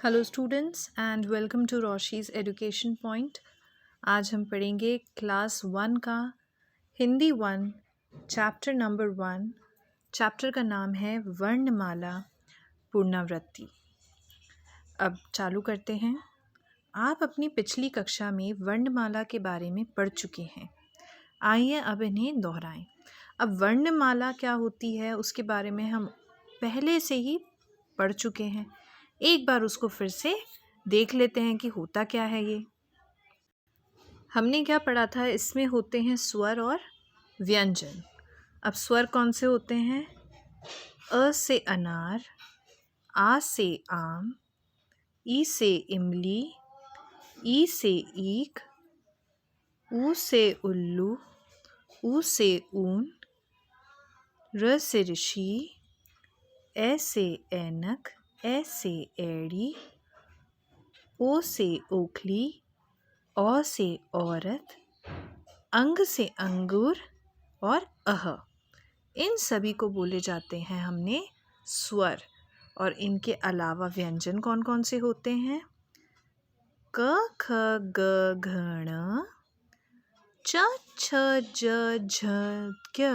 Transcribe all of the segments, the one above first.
Hello students and welcome to Roshi's education point. आज हम पढ़ेंगे क्लास 1 का हिंदी 1 चैप्टर नंबर 1। चैप्टर का नाम है वर्णमाला पुनरावृत्ति। अब चालू करते हैं। आप अपनी पिछली कक्षा में वर्णमाला के बारे में पढ़ चुके हैं। आइए अब इन्हें दोहराएं। अब वर्णमाला क्या होती है उसके बारे में हम पहले से ही पढ़ चुके हैं। एक बार उसको फिर से देख लेते हैं कि होता क्या है ये। हमने क्या पढ़ा था, इसमें होते हैं स्वर और व्यंजन। अब स्वर कौन से होते हैं? अ से अनार, आ से आम, ई से इमली, ई से ईख, ऊ से उल्लू, ऊ से ऊन, र से ऋषि, ए से ऐनक, ए से एड़ी, ओ से ओखली, औ से औरत, अंग से अंगूर और अह। इन सभी को बोले जाते हैं हमने स्वर। और इनके अलावा व्यंजन कौन कौन से होते हैं? क ख ग घ ण, च छ ज झ ज्ञ,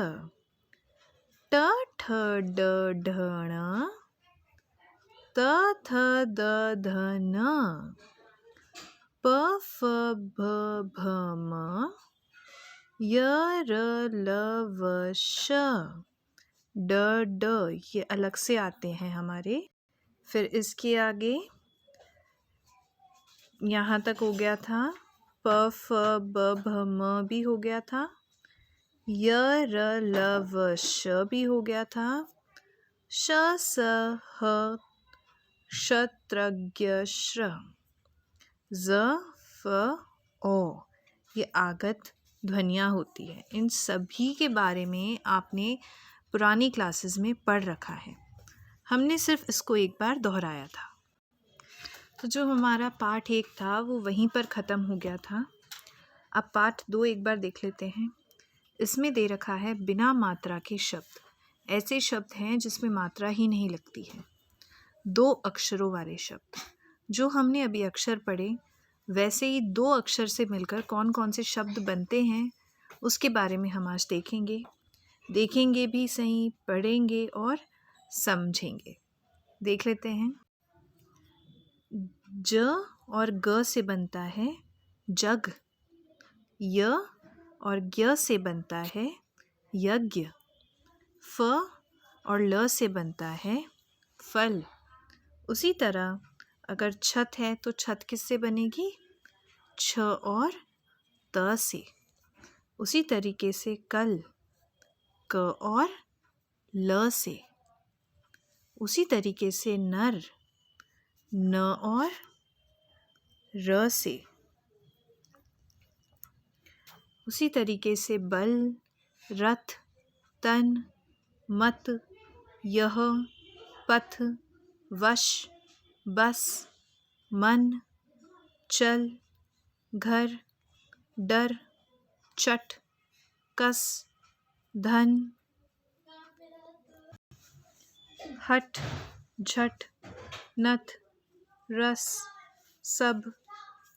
ट ठ ड ढ ण, त थ द ध न, प फ भ भ म, य र ल व श, ड ड। ये अलग से आते हैं हमारे। फिर इसके आगे यहाँ तक हो गया था। प फ ब भ म भी हो गया था। य र ल व श भी हो गया था। श स ह क्षत्रज्ञ श्र, ज फ ओ। ये आगत ध्वनियाँ होती है। इन सभी के बारे में आपने पुरानी क्लासेस में पढ़ रखा है। हमने सिर्फ इसको एक बार दोहराया था। तो जो हमारा पाठ 1 था वो वहीं पर ख़त्म हो गया था। अब पाठ 2 एक बार देख लेते हैं। इसमें दे रखा है बिना मात्रा के शब्द। ऐसे शब्द हैं जिसमें मात्रा ही नहीं लगती है। 2 अक्षरों वाले शब्द। जो हमने अभी अक्षर पढ़े वैसे ही 2 अक्षर से मिलकर कौन कौन से शब्द बनते हैं उसके बारे में हम आज देखेंगे भी सही, पढ़ेंगे और समझेंगे। देख लेते हैं। ज और ग से बनता है जग। य और ज्ञ से बनता है यज्ञ। फ और ल से बनता है फल। उसी तरह अगर छत है तो छत किससे बनेगी? छ और त से। उसी तरीके से कल, क और ल से। उसी तरीके से नर, न और र से। उसी तरीके से बल, रथ, तन, मत, यह, पथ, वश, बस, मन, चल, घर, डर, चट, कस, धन, हट, झट, नथ, रस, सब,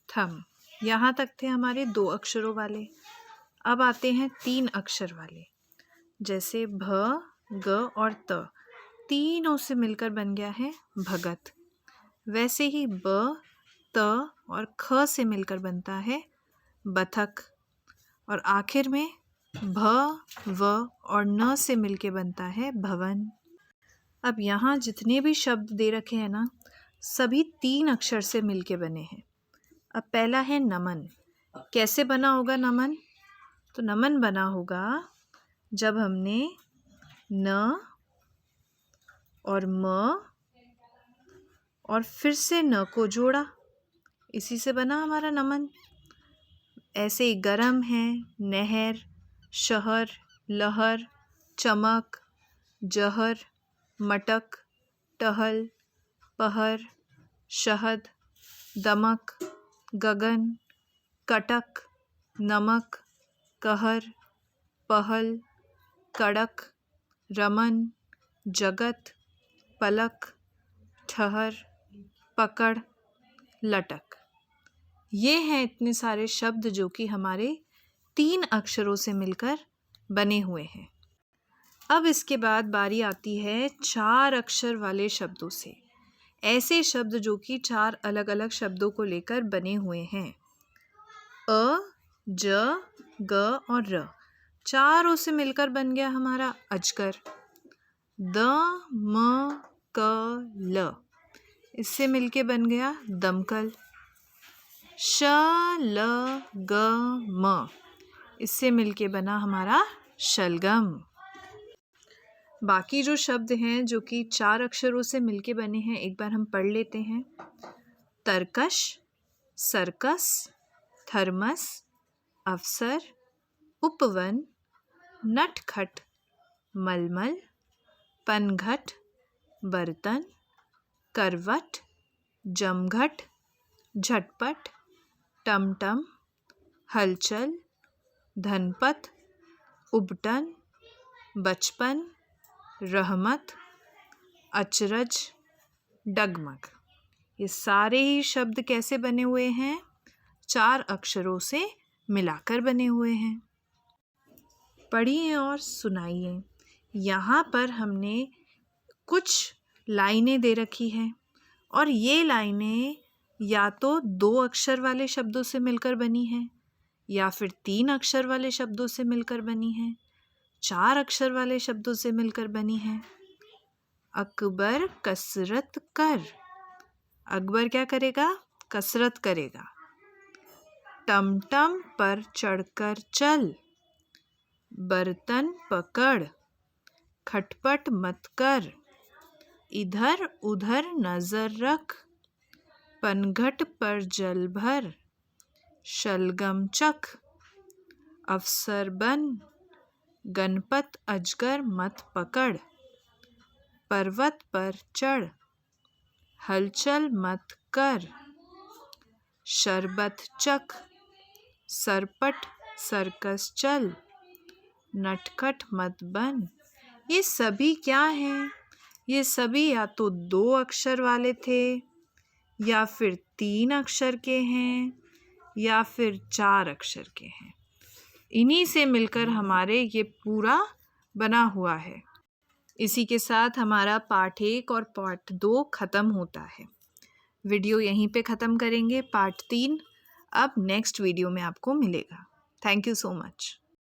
थम। यहाँ तक थे हमारे 2 अक्षरों वाले। अब आते हैं 3 अक्षर वाले। जैसे भ, ग और त। तीनों से मिलकर बन गया है भगत। वैसे ही ब, त और ख से मिलकर बनता है बतख। और आखिर में भ, व और न से मिलके बनता है भवन। अब यहाँ जितने भी शब्द दे रखे हैं ना, सभी 3 अक्षर से मिलके बने हैं। अब पहला है नमन। कैसे बना होगा नमन? तो नमन बना होगा जब हमने न और म और फिर से न को जोड़ा। इसी से बना हमारा नमन। ऐसे ही गरम है नहर, शहर, लहर, चमक, जहर, मटक, टहल, पहर, शहद, दमक, गगन, कटक, नमक, कहर, पहल, कड़क, रमन, जगत, पलक, ठहर, पकड़, लटक। ये हैं इतने सारे शब्द जो कि हमारे 3 अक्षरों से मिलकर बने हुए हैं। अब इसके बाद बारी आती है 4 अक्षर वाले शब्दों से। ऐसे शब्द जो कि 4 अलग अलग शब्दों को लेकर बने हुए हैं। अ, ज, ग और र, चारों से मिलकर बन गया हमारा अजगर। द, म, क, ल, इससे मिलके बन गया दमकल। श, ल, ग, म, इससे मिलके बना हमारा शलगम। बाकी जो शब्द हैं जो कि 4 अक्षरों से मिलके बने हैं, एक बार हम पढ़ लेते हैं। तरकश, सर्कस, थर्मस, अफसर, उपवन, नटखट, मलमल, पनघट, बर्तन, करवट, जमघट, झटपट, टमटम, हलचल, धनपत, उबटन, बचपन, रहमत, अचरज, डगमग। ये सारे ही शब्द कैसे बने हुए हैं? 4 अक्षरों से मिलाकर बने हुए हैं। पढ़िए और सुनाइए। यहाँ पर हमने कुछ लाइनें दे रखी हैं और ये लाइनें या तो 2 अक्षर वाले शब्दों से मिलकर बनी हैं या फिर 3 अक्षर वाले शब्दों से मिलकर बनी हैं, 4 अक्षर वाले शब्दों से मिलकर बनी हैं। अकबर कसरत कर। अकबर क्या करेगा? कसरत करेगा। टमटम पर चढ़कर चल। बर्तन पकड़। खटपट मत कर। इधर उधर नजर रख। पनघट पर जल भर। शलगम चख। अफसर बन। गणपत अजगर मत पकड़। पर्वत पर चढ़। हलचल मत कर। शरबत चख। सरपट सर्कस चल। नटखट मत बन। ये सभी क्या हैं? ये सभी या तो 2 अक्षर वाले थे या फिर 3 अक्षर के हैं या फिर 4 अक्षर के हैं। इन्हीं से मिलकर हमारे ये पूरा बना हुआ है। इसी के साथ हमारा पार्ट 1 और पार्ट 2 ख़त्म होता है। वीडियो यहीं पे ख़त्म करेंगे। पार्ट 3 अब नेक्स्ट वीडियो में आपको मिलेगा। Thank you so much.